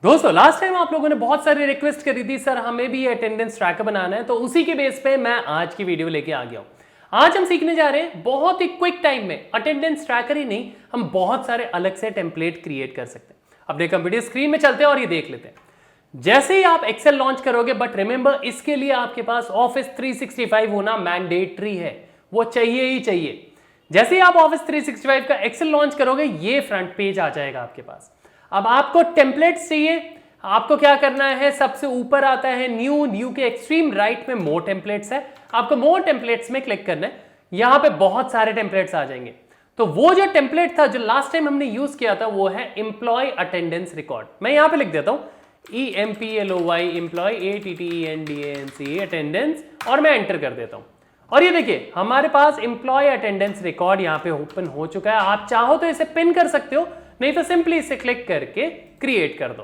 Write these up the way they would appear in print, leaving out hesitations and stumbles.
दोस्तों last time आप लोगों ने बहुत सारी रिक्वेस्ट करी थी, सर हमें भी अटेंडेंस ट्रैकर बनाना है, तो उसी के बेस पे मैं आज की वीडियो लेके आ गया हूं। आज हम सीखने जा रहे हैं बहुत ही क्विक टाइम में अटेंडेंस ट्रैकर ही नहीं, हम बहुत सारे अलग से टेम्पलेट क्रिएट कर सकते हैं। अपने कंप्यूटर स्क्रीन में चलते हैं और ये देख लेते हैं। जैसे ही आप एक्सेल लॉन्च करोगे, बट रिमेंबर इसके लिए आपके पास ऑफिस 365 होना मैंडेटरी है, वो चाहिए ही चाहिए। जैसे ही आप ऑफिस 365 का एक्सेल लॉन्च करोगे, ये फ्रंट पेज आ जाएगा आपके पास। अब आपको टेम्पलेट्स चाहिए, आपको क्या करना है, सबसे ऊपर आता है न्यू के एक्सट्रीम राइट में मोर टेम्पलेट्स है, आपको मोर टेम्पलेट्स में क्लिक करना है। यहां पे बहुत सारे टेम्पलेट्स आ जाएंगे। तो वो जो टेम्पलेट था जो लास्ट टाइम हमने यूज किया था, वो है एम्प्लॉय अटेंडेंस रिकॉर्ड। मैं यहां पे लिख देता हूं EMPLOY एम्प्लॉय ATTENDANCE अटेंडेंस, और मैं एंटर कर देता हूं। और ये देखिए हमारे पास एम्प्लॉय अटेंडेंस रिकॉर्ड यहां पे ओपन हो चुका है। आप चाहो तो इसे पिन कर सकते हो, नहीं तो सिंपली इसे क्लिक करके क्रिएट कर दो।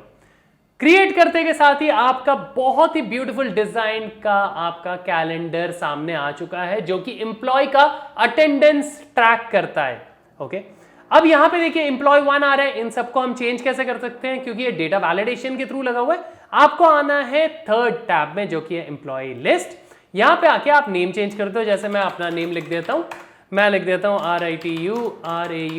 क्रिएट करते के साथ ही आपका बहुत ही ब्यूटीफुल डिजाइन का आपका कैलेंडर सामने आ चुका है, जो कि एम्प्लॉय का अटेंडेंस ट्रैक करता है। ओके, अब यहां पे देखिए एम्प्लॉय 1 आ रहा है। इन सबको हम चेंज कैसे कर सकते हैं, क्योंकि ये डेटा वैलिडेशन के थ्रू लगा हुआ है। आपको आना है थर्ड टैब में, जो कि है एम्प्लॉय लिस्ट। यहां पे आके आप नेम चेंज करते हो। जैसे मैं अपना नेम लिख देता हूं, मैं लिख देता हूं RITURAUTELA,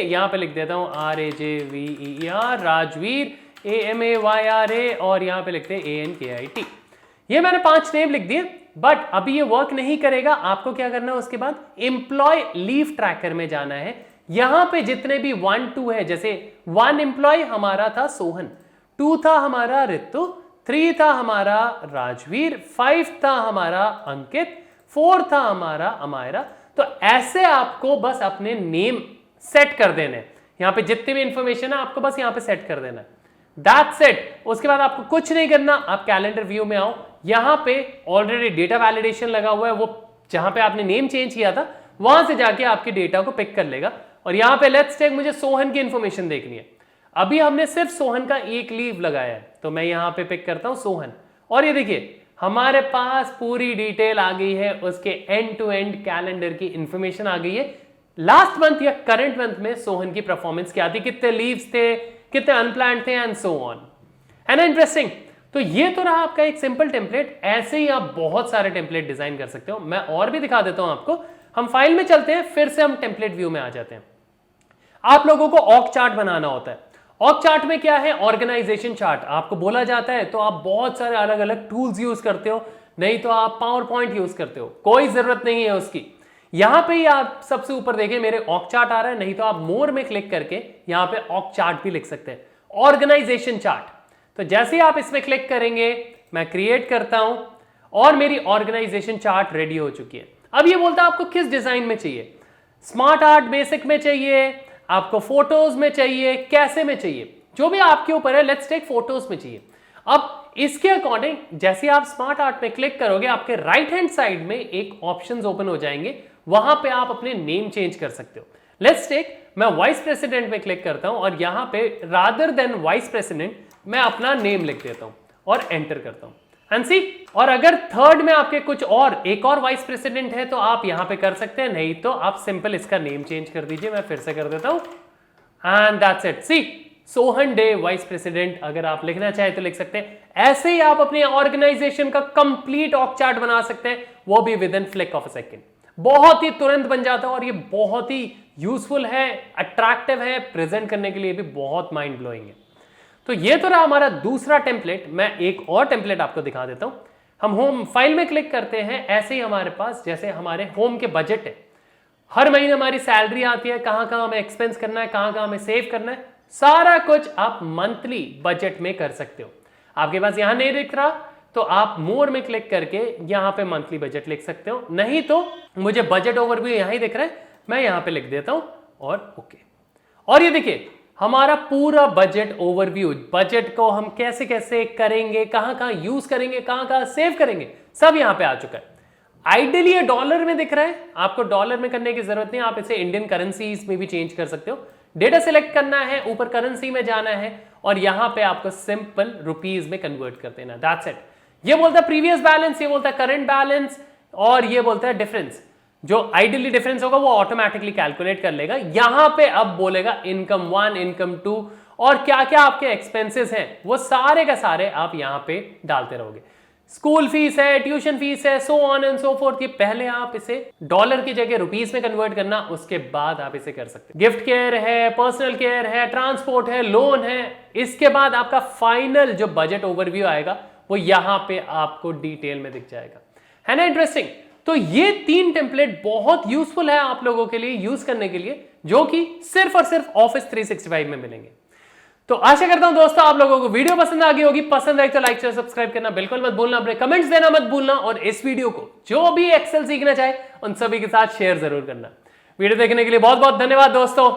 यहां पे लिख देता हूं RAJVER राजवीर AMAYRA, और यहां पे लिखते हैं ANKIT। ये मैंने 5 नेम लिख दिए, बट अभी ये वर्क नहीं करेगा। आपको क्या करना है, उसके बाद एम्प्लॉय लीव ट्रैकर में जाना है। यहां पे जितने भी 1 2 है, जैसे 1 एम्प्लॉय हमारा था सोहन, 2 था हमारा रितु, 3 था हमारा राजवीर, 5 था हमारा अंकित, 4 था हमारा अमायरा। तो ऐसे आपको बस अपने नेम सेट कर देने हैं। यहां पे जितने भी इंफॉर्मेशन है आपको बस यहां पे सेट कर देना है। That's it. उसके बाद आपको कुछ नहीं करना। आप कैलेंडर व्यू में आओ, यहां पे ऑलरेडी डेटा वैलिडेशन लगा हुआ है, वो जहां पे आपने नेम चेंज किया था वहां से जाके आपके डेटा को पिक कर लेगा। और यहां पे लेट्स टेक, मुझे सोहन की इंफॉर्मेशन देखनी है। अभी हमने सिर्फ सोहन का एक लीव लगाया है, तो मैं यहां पे पिक करता हूं सोहन। और ये देखिए हमारे पास पूरी डिटेल आ गई है, उसके एंड टू एंड कैलेंडर की इंफॉर्मेशन आ गई है। लास्ट मंथ या करंट मंथ में सोहन की परफॉर्मेंस क्या थी, कितने लीव्स थे, कितने अनप्लान्ड थे, एंड सो ऑन। है ना इंटरेस्टिंग। तो ये तो रहा आपका एक सिंपल टेम्पलेट। ऐसे ही आप बहुत सारे टेम्पलेट डिजाइन कर सकते हो। मैं और भी दिखा देता हूं आपको। हम फाइल में चलते हैं, फिर से हम टेम्पलेट व्यू में आ जाते हैं। आप लोगों को ऑर्ग चार्ट बनाना होता है। ऑर्ग चार्ट में क्या है, ऑर्गेनाइजेशन चार्ट आपको बोला जाता है, तो आप बहुत सारे अलग अलग टूल्स यूज करते हो, नहीं तो आप पावर पॉइंट यूज करते हो, कोई जरूरत नहीं है उसकी। यहां पे ही आप सबसे ऊपर देखें मेरे ऑर्ग चार्ट आ रहा है, नहीं तो आप मोर में क्लिक करके यहां पे ऑर्ग चार्ट भी लिख सकते हैं, ऑर्गेनाइजेशन चार्ट। तो जैसे ही आप इसमें क्लिक करेंगे, मैं क्रिएट करता हूं और मेरी ऑर्गेनाइजेशन चार्ट रेडी हो चुकी है। अब ये बोलता है आपको किस डिजाइन में चाहिए, स्मार्ट आर्ट बेसिक में चाहिए, आपको फोटोज में चाहिए, कैसे में चाहिए, जो भी आपके ऊपर है। लेट्स टेक फोटोज में चाहिए। अब इसके अकॉर्डिंग जैसे आप स्मार्ट आर्ट पे क्लिक करोगे, आपके राइट हैंड साइड में एक ऑप्शंस ओपन हो जाएंगे, वहां पे आप अपने नेम चेंज कर सकते हो। लेट्स टेक, मैं वाइस प्रेसिडेंट में क्लिक करता हूं और यहां पे रादर देन वाइस प्रेसिडेंट मैं अपना नेम लिख देता हूं और एंटर करता हूं। एंड सी, और अगर थर्ड में आपके कुछ और एक और वाइस प्रेसिडेंट है तो आप यहां पे कर सकते हैं, नहीं तो आप सिंपल इसका नेम चेंज कर दीजिए। मैं फिर से कर देता हूं एंड दैट्स इट। सी, सोहन डे वाइस प्रेसिडेंट अगर आप लिखना चाहे तो लिख सकते हैं। ऐसे ही आप अपने ऑर्गेनाइजेशन का कंप्लीट ऑर्ग चार्ट बना सकते हैं, वो भी with in flick of a second. बहुत ही तुरंत बन जाता है और ये बहुत ही यूजफुल है, अट्रैक्टिव है, प्रेजेंट करने के लिए भी बहुत माइंड ब्लोइंग है। तो ये तो रहा हमारा दूसरा टेम्पलेट। मैं एक और टेम्पलेट आपको दिखा देता हूं। हम होम फाइल में क्लिक करते हैं, ऐसे ही हमारे पास जैसे हमारे होम के बजट है, हर महीने हमारी सैलरी आती है, कहां कहां हमें एक्सपेंस करना है, कहां कहां हमें सेव करना है, सारा कुछ आप मंथली बजट में कर सकते हो। आपके पास यहां नहीं दिख रहा तो आप मोर में क्लिक करके यहां पे मंथली बजट लिख सकते हो, नहीं तो मुझे बजट ओवरव्यू यहां ही दिख रहा है, मैं यहां पे लिख देता हूं और ओके। और ये देखिए हमारा पूरा बजट ओवरव्यू, बजट को हम कैसे कैसे करेंगे, कहां कहां यूज करेंगे, कहां कहां सेव करेंगे, सब यहां पे आ चुका है। आइडियली ये डॉलर में दिख रहा है, आपको डॉलर में करने की जरूरत नहीं, आप इसे इंडियन करेंसीज में भी चेंज कर सकते हो। डेटा सिलेक्ट करना है, ऊपर करेंसी में जाना है और यहां पे आपको सिंपल रुपीज में कन्वर्ट कर देना, दैट्स इट। ये बोलता है प्रीवियस बैलेंस, ये बोलता है करंट बैलेंस, और ये बोलता है डिफरेंस। जो आइडियली डिफरेंस होगा वो ऑटोमेटिकली कैलकुलेट कर लेगा। यहां पे अब बोलेगा इनकम 1, इनकम 2 और क्या क्या आपके एक्सपेंसेस हैं वो सारे का सारे आप यहां पे डालते रहोगे। स्कूल फीस है, ट्यूशन फीस है, so on and so fourth. ये पहले आप इसे डॉलर की जगह रुपीस में कन्वर्ट करना, उसके बाद आप इसे कर सकते हैं। गिफ्ट केयर है, पर्सनल केयर है, ट्रांसपोर्ट है, लोन है। इसके बाद आपका फाइनल जो बजट ओवरव्यू आएगा वो यहां पे आपको डिटेल में दिख जाएगा। है ना इंटरेस्टिंग? तो ये 3 टेम्पलेट बहुत यूजफुल है आप लोगों के लिए यूज करने के लिए, जो कि सिर्फ और सिर्फ ऑफिस 365 में मिलेंगे। तो आशा करता हूं दोस्तों आप लोगों को वीडियो पसंद आ गई होगी। पसंद आई तो लाइक शेयर सब्सक्राइब करना बिल्कुल मत भूलना, अपने कमेंट्स देना मत भूलना, और इस वीडियो को जो भी एक्सेल सीखना चाहे उन सभी के साथ शेयर जरूर करना। वीडियो देखने के लिए बहुत बहुत धन्यवाद दोस्तों।